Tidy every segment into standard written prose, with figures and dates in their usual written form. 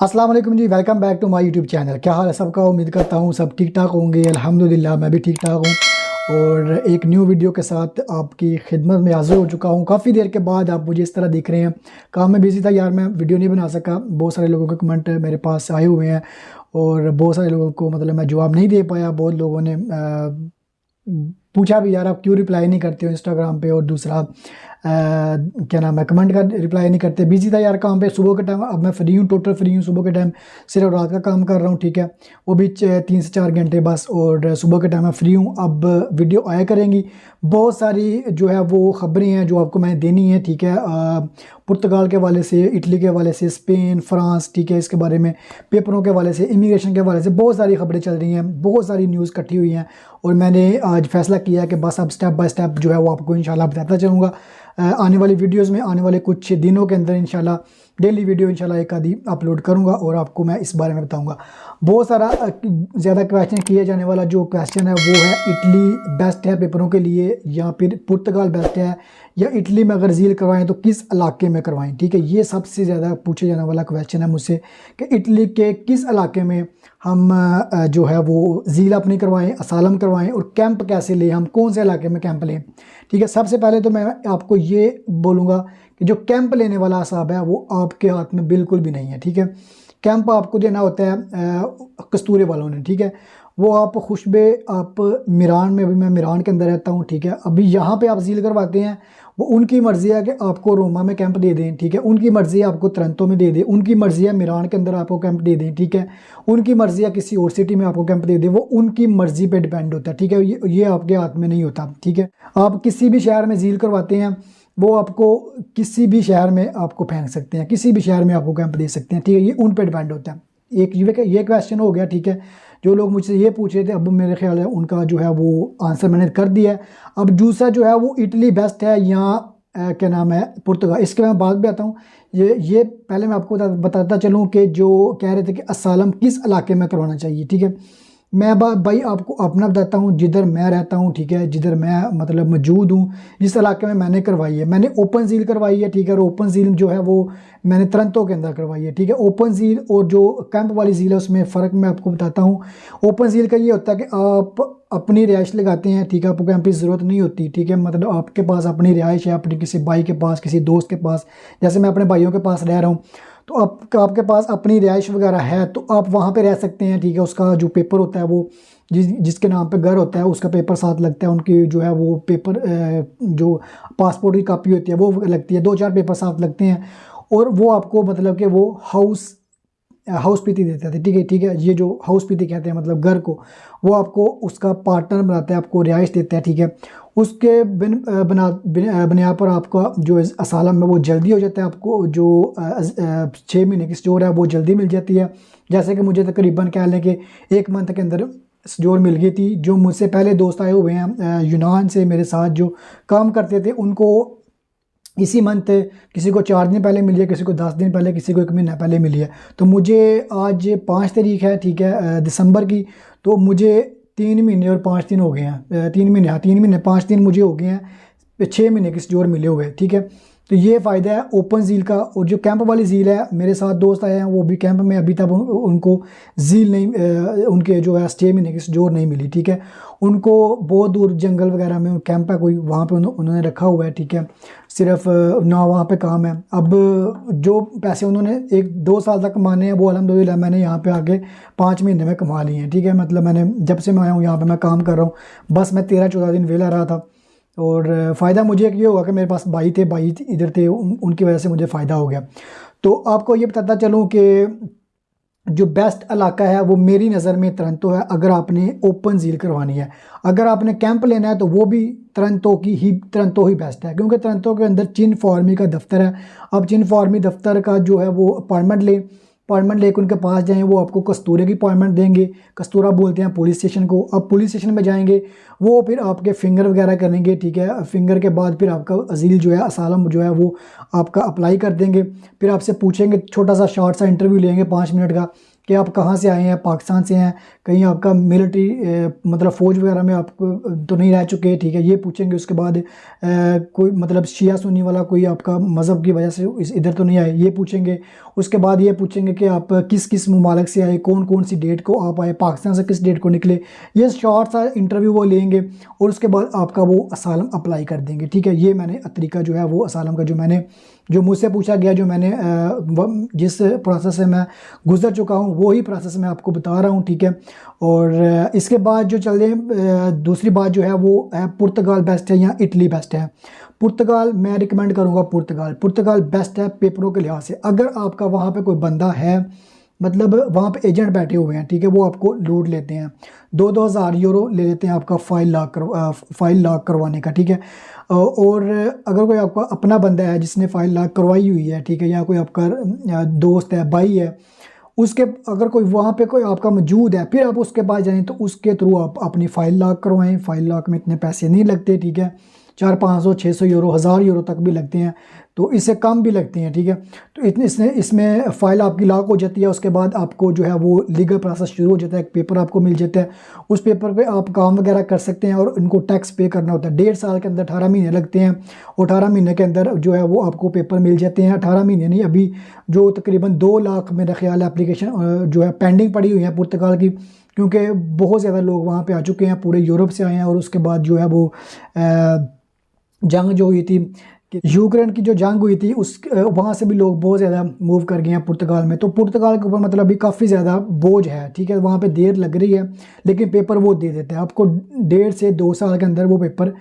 अस्सलाम वालेकुम जी, welcome back to my YouTube channel. क्या हाल है सबका? उम्मीद करता हूँ सब ठीक ठाक होंगे। अल्हम्दुलिल्लाह मैं भी ठीक ठाक हूँ और एक न्यू वीडियो के साथ आपकी खिदमत में हाज़िर हो चुका हूँ। काफ़ी देर के बाद आप मुझे इस तरह देख रहे हैं। काम में बिज़ी था यार, मैं वीडियो नहीं बना सका। बहुत सारे लोगों के कमेंट मेरे पास आए हुए हैं और बहुत सारे लोगों को मतलब मैं जवाब नहीं दे पाया। बहुत लोगों ने पूछा भी यार आप क्यों रिप्लाई नहीं करते हो इंस्टाग्राम पे, और दूसरा क्या नाम है, कमेंट का रिप्लाई नहीं करते। बिजी था यार काम पे सुबह के टाइम। अब मैं फ्री हूँ, टोटल फ्री हूँ सुबह के टाइम। सिर्फ रात का काम कर रहा हूँ, ठीक है, वो भी 3 से 4 घंटे बस, और सुबह के टाइम मैं फ्री हूँ। अब वीडियो आया करेंगी, बहुत सारी जो है वो ख़बरें हैं जो आपको मैंने देनी है, ठीक है। पुर्तगाल के हवाले से, इटली के हवाले से, स्पेन, फ्रांस, ठीक है, इसके बारे में, पेपरों के हवाले से, इमिग्रेशन के हवाले से बहुत सारी खबरें चल रही हैं, बहुत सारी न्यूज़ इकट्ठी हुई हैं। और मैंने आज फैसला किया है कि बस अब स्टेप बाय स्टेप जो है वो आपको इंशाल्लाह बताता चलूँगा आने वाली वीडियोस में। आने वाले कुछ दिनों के अंदर इंशाल्लाह डेली वीडियो इंशाल्लाह एक आधी अपलोड करूँगा और आपको मैं इस बारे में बताऊँगा। बहुत सारा ज़्यादा क्वेश्चन किए जाने वाला जो क्वेश्चन है वो है, इटली बेस्ट है पेपरों के लिए या फिर पुर्तगाल बेस्ट है, या इटली में अगर झील करवाएं तो किस इलाके में करवाएं, ठीक है। ये सबसे ज़्यादा पूछे जाने वाला क्वेश्चन है मुझसे कि इटली के किस इलाके में हम जो है वो झील अपनी करवाएं, असालम करवाएं, और कैंप कैसे लें, हम कौन से इलाके में कैंप लें, ठीक है। सबसे पहले तो मैं आपको ये बोलूँगा कि जो कैंप लेने वाला हिसाब है वो आपके हाथ में बिल्कुल भी नहीं है, ठीक है। कैंप आपको देना होता है कस्तूरे वालों ने, ठीक है। वो आप खुशबे, आप मिरान में, अभी मैं मिरान के अंदर रहता हूँ, ठीक है। अभी यहाँ पे आप झील करवाते हैं, वो उनकी मर्ज़ी है कि आपको रोमा में कैंप दे दें, ठीक है। उनकी मर्ज़ी है आपको तरंतो में दे दें, उनकी मर्ज़ी है मिरान के अंदर आपको कैंप दे दें, ठीक है। उनकी मर्ज़ी है किसी और सिटी में आपको कैंप दे दें, वो उनकी मर्ज़ी पे डिपेंड होता है, ठीक है। ये आपके हाथ में नहीं होता, ठीक है। आप किसी भी शहर में झील करवाते हैं, वो आपको किसी भी शहर में आपको फेंक सकते हैं, किसी भी शहर में आपको कैंप दे सकते हैं, ठीक है। ये उन पे डिपेंड होता है। एक ये क्वेश्चन हो गया, ठीक है। जो लोग मुझसे ये पूछ रहे थे, अब मेरे ख्याल है उनका जो है वो आंसर मैंने कर दिया है। अब दूसरा जो है वो इटली बेस्ट है या क्या नाम है, पुर्तगाल, इसके मैं बाद भी आता हूँ। ये पहले मैं आपको बताता चलूँ कि जो कह रहे थे कि असालम किस इलाके में करवाना चाहिए, ठीक है। मैं भाई आपको अपना बताता हूँ, जिधर मैं रहता हूँ, ठीक है, जिधर मैं मतलब मौजूद हूँ, जिस इलाके में मैंने करवाई है, मैंने ओपन झील करवाई है, ठीक है। और ओपन झील जो है वो मैंने तरंतों के अंदर करवाई है, ठीक है। ओपन झील और जो कैंप वाली झील है उसमें फ़र्क मैं आपको बताता हूँ। ओपन झील का ये होता है कि आप अपनी रिहाइश लगाते हैं, ठीक है, आपको कैंप की ज़रूरत नहीं होती, ठीक है। मतलब आपके पास अपनी रिहाइश है, अपनी किसी भाई के पास, किसी दोस्त के पास, जैसे मैं अपने भाइयों के पास रह रहा हूँ, तो आपके पास अपनी रिहाइश वगैरह है तो आप वहाँ पे रह सकते हैं, ठीक है। उसका जो पेपर होता है वो जिसके नाम पे घर होता है उसका पेपर साथ लगता है, उनकी जो है वो पेपर जो पासपोर्ट की कापी होती है वो लगती है, 2-4 पेपर साथ लगते हैं। और वो आपको मतलब कि वो हाउस पीती देते थे, ठीक है, ठीक है। ये जो हाउस पीती कहते हैं मतलब घर को, वो आपको उसका पार्टनर बनाता है, आपको रिहाइश देता है, ठीक है। उसके बुनियाद पर आपका जो असालम है वो जल्दी हो जाता है। आपको जो 6 महीने की स्टोर है वो जल्दी मिल जाती है। जैसे कि मुझे तकरीबन कह लें कि 1 मंथ के अंदर स्टोर मिल गई थी। जो मुझसे पहले दोस्त आए हुए हैं यूनान से मेरे साथ जो काम करते थे, उनको इसी मंथ किसी को 4 दिन पहले मिली है, किसी को 10 दिन पहले, किसी को 1 महीना पहले मिली है। तो मुझे आज 5 तारीख है, ठीक है, दिसंबर की, तो मुझे 3 महीने और 5 दिन हो गए हैं। 3 महीने, हाँ 3 महीने 5 दिन मुझे हो गए हैं 6 महीने के स्टोर मिले हुए, ठीक है। तो ये फ़ायदा है ओपन झील का। और जो कैंप वाली झील है, मेरे साथ दोस्त आए हैं वो भी कैंप में, अभी तक उनको झील नहीं, उनके जो है 6 महीने की स्टोर नहीं मिली, ठीक है। उनको बहुत दूर जंगल वगैरह में कैंप है कोई, वहाँ पे उन्होंने रखा हुआ है, ठीक है। सिर्फ ना वहाँ पे काम है। अब जो पैसे उन्होंने 1-2 साल तक कमाने हैं वो अल्हम्दुलिल्लाह मैंने यहाँ पे आके 5 महीने में कमा लिए हैं, ठीक है। मतलब मैंने जब से मैं आया हूँ यहाँ पे मैं काम कर रहा हूँ, बस मैं 13-14 दिन वेला रहा था। और फ़ायदा मुझे एक ये होगा कि मेरे पास भाई इधर थे, उनकी वजह से मुझे फ़ायदा हो गया। तो आपको ये बताता चलूँ कि जो बेस्ट इलाका है वो मेरी नज़र में तरंतो है, अगर आपने ओपन झील करवानी है। अगर आपने कैंप लेना है तो वो भी तरंतो ही बेस्ट है, क्योंकि तरंतो के अंदर चिन फॉर्मी का दफ्तर है। अब चिन फॉर्मी दफ्तर का जो है वो अपॉइंटमेंट लेकर उनके पास जाएं, वो आपको कस्तूरे की अपॉइंटमेंट देंगे। कस्तूरा बोलते हैं पुलिस स्टेशन को। अब पुलिस स्टेशन में जाएंगे, वो फिर आपके फिंगर वगैरह करेंगे, ठीक है। फिंगर के बाद फिर आपका अजील जो है, असालम जो है वो आपका अप्लाई कर देंगे। फिर आपसे पूछेंगे, छोटा सा शॉर्ट सा इंटरव्यू लेंगे 5 मिनट का, कि आप कहाँ से आए हैं, पाकिस्तान से हैं, कहीं आपका मिलिट्री मतलब फ़ौज वगैरह में आप तो नहीं रह चुके, ठीक है, ये पूछेंगे। उसके बाद कोई मतलब शिया सुन्नी वाला कोई आपका मज़हब की वजह से इधर तो नहीं आए, ये पूछेंगे। उसके बाद ये पूछेंगे कि आप किस किस ममालिक से आए, कौन कौन सी डेट को आप आए, पाकिस्तान से किस डेट को निकले। ये शॉर्ट सा इंटरव्यू वो लेंगे और उसके बाद आपका वो असालम अप्लाई कर देंगे, ठीक है। ये मैंने तरीका जो है वो असालम का जो मुझसे पूछा गया, जो मैंने जिस प्रोसेस से मैं गुजर चुका हूँ, वही प्रोसेस मैं आपको बता रहा हूँ, ठीक है। और इसके बाद जो चले दूसरी बात जो है वो है पुर्तगाल बेस्ट है या इटली बेस्ट है। पुर्तगाल मैं रिकमेंड करूँगा, पुर्तगाल बेस्ट है पेपरों के लिहाज से। अगर आपका वहाँ पे कोई बंदा है, मतलब वहाँ पे एजेंट बैठे हुए हैं, ठीक है, वो आपको लूट लेते हैं, 2-2 हज़ार यूरो ले लेते हैं आपका फाइल लॉक करवाने का, ठीक है। और अगर कोई आपका अपना बंदा है जिसने फाइल लॉक करवाई हुई है, ठीक है, या कोई आपका दोस्त है, भाई है, उसके अगर कोई वहाँ पे कोई आपका मौजूद है, फिर आप उसके पास जाएँ तो उसके थ्रू आप अपनी फ़ाइल लॉक करवाएँ। फ़ाइल लॉक में इतने पैसे नहीं लगते, ठीक है, 400-500-600 यूरो, 1000 यूरो तक भी लगते हैं, तो इससे कम भी लगते हैं, ठीक है। तो इतने इसमें फ़ाइल आपकी लॉक हो जाती है। उसके बाद आपको जो है वो लीगल प्रोसेस शुरू हो जाता है, एक पेपर आपको मिल जाता है, उस पेपर पे आप काम वगैरह कर सकते हैं और इनको टैक्स पे करना होता है। 1.5 साल के अंदर 18 महीने लगते हैं और 18 महीने के अंदर जो है वो आपको पेपर मिल जाते हैं। 18 महीने नहीं, अभी जो तकरीबन 2 लाख मेरा ख्याल है एप्लीकेशन जो है पेंडिंग पड़ी हुई है पुर्तगाल की, क्योंकि बहुत ज़्यादा लोग वहाँ पे आ चुके हैं, पूरे यूरोप से आए हैं। और उसके बाद जो है वो जंग जो हुई थी, यूक्रेन की जो जंग हुई थी, उस वहाँ से भी लोग बहुत ज़्यादा मूव कर गए हैं पुर्तगाल में। तो पुर्तगाल के ऊपर मतलब अभी काफ़ी ज़्यादा बोझ है, ठीक है। वहाँ पे देर लग रही है लेकिन पेपर वो दे देता है आपको, 1.5 से 2 साल के अंदर वो पेपर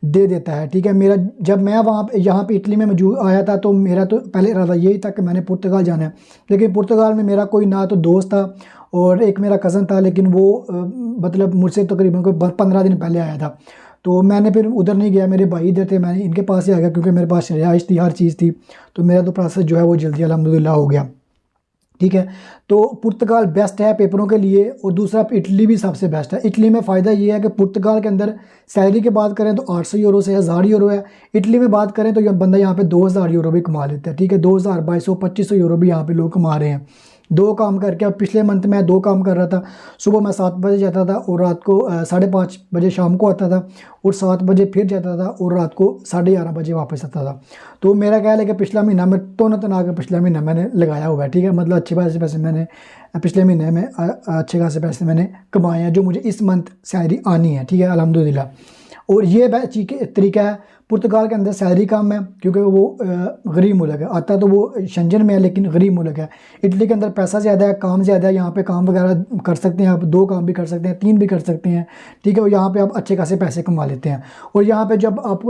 दे देता है, ठीक है। मेरा जब मैं वहाँ पे यहाँ पे इटली में मौजूद आया था, तो मेरा तो पहले इरादा यही था कि मैंने पुर्तगाल जाना है, लेकिन पुर्तगाल में मेरा कोई ना तो दोस्त था और एक मेरा कज़न था, लेकिन वो मतलब मुझसे तकरीबन कोई 15 दिन पहले आया था। तो मैंने फिर उधर नहीं गया, मेरे भाई इधर थे, मैंने इनके पास ही आ गया क्योंकि मेरे पास रिहाइश थी, हर चीज़ थी। तो मेरा तो प्रोसेस जो है वो जल्दी अल्हम्दुलिल्लाह हो गया, ठीक है। तो पुर्तगाल बेस्ट है पेपरों के लिए। और दूसरा इटली भी सबसे बेस्ट है। इटली में फ़ायदा ये है कि पुर्तगाल के अंदर सैलरी की बात करें तो 800 यूरो से 1000 यूरो है। इटली में बात करें तो यह बंदा यहाँ पे 2000 यूरो भी कमा लेता है, ठीक है। 2000, 2200-2500 यूरो भी यहाँ पे लोग कमा रहे हैं 2 काम करके। अब पिछले मंथ मैं 2 काम कर रहा था, सुबह मैं 7 बजे जाता था और रात को 5:30 बजे शाम को आता था, और 7 बजे फिर जाता था और रात को 11:30 बजे वापस आता था। तो मेरा ख्याल है कि पिछला महीना में तना के पिछला महीना मैंने लगाया हुआ है, ठीक है। मतलब अच्छे खासे पैसे मैंने पिछले महीने में अच्छे खासे पैसे मैंने कमाए हैं, जो मुझे इस मंथ सैलरी आनी है, ठीक है, अल्हम्दुलिल्लाह। और ये तरीका है। पुर्तगाल के अंदर सैलरी कम है क्योंकि वो गरीब मुल्क है, आता तो वो शंजन में है लेकिन गरीब मुल्क है। इटली के अंदर पैसा ज़्यादा है, काम ज़्यादा है, यहाँ पे काम वगैरह कर सकते हैं आप, 2 काम भी कर सकते हैं, 3 भी कर सकते हैं, ठीक है। और यहाँ पे आप अच्छे खासे पैसे कमा लेते हैं। और यहाँ पे जब आप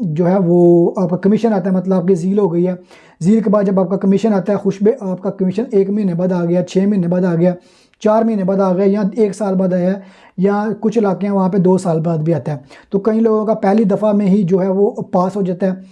जो है वो आपका कमीशन आता है, मतलब आपकी ज़ील हो गई है, ज़ील के बाद जब आपका कमीशन आता है, खुशबे आपका कमीशन 1 महीने बाद आ गया, 6 महीने बाद आ गया, 4 महीने बाद आ गया, या 1 साल बाद आया है, या कुछ इलाके हैं वहाँ पे 2 साल बाद भी आता है। तो कई लोगों का पहली दफ़ा में ही जो है वो पास हो जाता है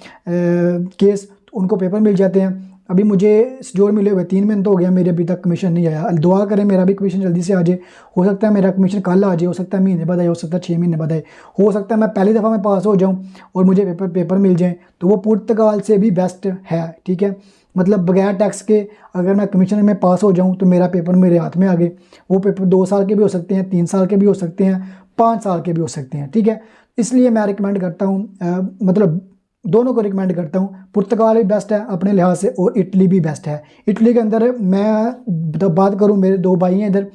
केस, तो उनको पेपर मिल जाते हैं। अभी मुझे जो मिले हुए 3 महीने तो हो गया, मेरे अभी तक कमीशन नहीं आया। दुआ करें मेरा भी कमीशन जल्दी से आ जाए। हो सकता है मेरा कमीशन कल आ जाए, हो सकता है महीने बाद आए, हो सकता है 6 महीने बाद आए, हो सकता है मैं पहली दफ़ा में पास हो जाऊँ और मुझे पेपर मिल जाए। तो वो पुर्तगाल से भी बेस्ट है, ठीक है। मतलब बगैर टैक्स के अगर मैं कमीशन में पास हो जाऊं तो मेरा पेपर मेरे हाथ में आ गए। वो पेपर 2 साल के भी हो सकते हैं, 3 साल के भी हो सकते हैं, 5 साल के भी हो सकते हैं, ठीक है। इसलिए मैं रिकमेंड करता हूँ, मतलब दोनों को रिकमेंड करता हूँ। पुर्तगाल भी बेस्ट है अपने लिहाज से और इटली भी बेस्ट है। इटली के अंदर मैं बात करूँ, मेरे 2 भाई हैं इधर,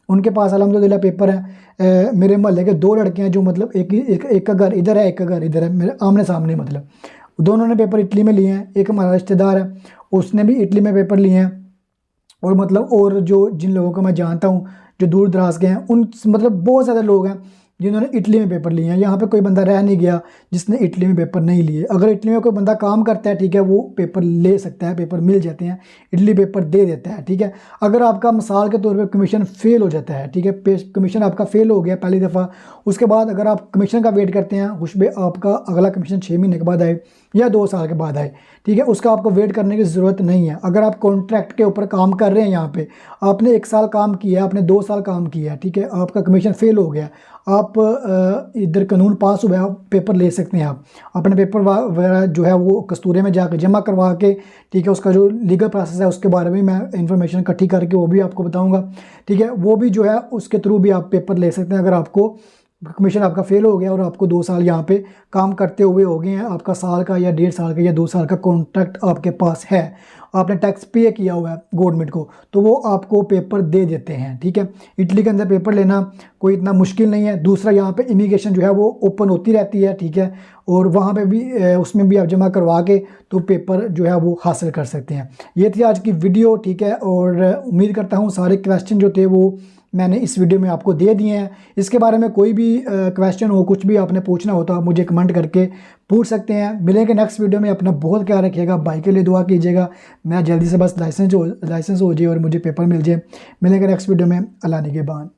उनके पास अल्हम्दुलिल्लाह पेपर है। मेरे मोहल्ले के 2 लड़के हैं जो मतलब एक का घर इधर है, एक का घर इधर है, मेरे आमने सामने, मतलब दोनों ने पेपर इटली में लिए हैं। एक हमारा रिश्तेदार है, उसने भी इटली में पेपर लिए हैं। और मतलब और जो जिन लोगों को मैं जानता हूँ जो दूर दराज के हैं, उन मतलब बहुत ज़्यादा लोग हैं जिन्होंने इटली में पेपर लिए हैं। यहाँ पे कोई बंदा रह नहीं गया जिसने इटली में पेपर नहीं लिए। अगर इटली में कोई बंदा काम करता है, ठीक है, वो पेपर ले सकता है, पेपर मिल जाते हैं, इटली पेपर दे देता है, ठीक है। अगर आपका मिसाल के तौर पे कमीशन फेल हो जाता है, ठीक है, कमीशन आपका फेल हो गया पहली दफ़ा, उसके बाद अगर आप कमीशन का वेट करते हैं, खुशबे आपका अगला कमीशन 6 महीने के बाद आए, या 2 साल के बाद आए, ठीक है। उसका आपको वेट करने की ज़रूरत नहीं है। अगर आप कॉन्ट्रैक्ट के ऊपर काम कर रहे हैं, यहाँ पे आपने 1 साल काम किया है, आपने 2 साल काम किया है, ठीक है, आपका कमीशन फेल हो गया, आप इधर कानून पास हुआ है, आप पेपर ले सकते हैं। आप अपने पेपर वगैरह जो है वो कस्तूरे में जाकर जमा करवा के, ठीक है, उसका जो लीगल प्रोसेस है उसके बारे में मैं इंफॉर्मेशन इकट्ठी करके वो भी आपको बताऊंगा, ठीक है। वो भी जो है उसके थ्रू भी आप पेपर ले सकते हैं अगर आपको कमीशन आपका फेल हो गया और आपको 2 साल यहाँ पे काम करते हुए हो गए हैं, आपका साल का या 1.5 साल का या 2 साल का कॉन्ट्रैक्ट आपके पास है, आपने टैक्स पे किया हुआ है गवर्नमेंट को, तो वो आपको पेपर दे देते हैं, ठीक है। इटली के अंदर पेपर लेना कोई इतना मुश्किल नहीं है। दूसरा, यहाँ पे इमिग्रेशन जो है वो ओपन होती रहती है, ठीक है, और वहाँ पे भी उसमें भी आप जमा करवा के तो पेपर जो है वो हासिल कर सकते हैं। ये थी आज की वीडियो, ठीक है, और उम्मीद करता हूँ सारे क्वेश्चन जो थे वो मैंने इस वीडियो में आपको दे दिए हैं। इसके बारे में कोई भी क्वेश्चन हो, कुछ भी आपने पूछना हो तो आप मुझे कमेंट करके पूछ सकते हैं। मिलेंगे नेक्स्ट वीडियो में। अपना बहुत ख्याल रखिएगा, भाई के लिए दुआ कीजिएगा, मैं जल्दी से बस लाइसेंस हो जाए और मुझे पेपर मिल जाए। मिलेंगे नेक्स्ट वीडियो में। अल्लाह निगहबान।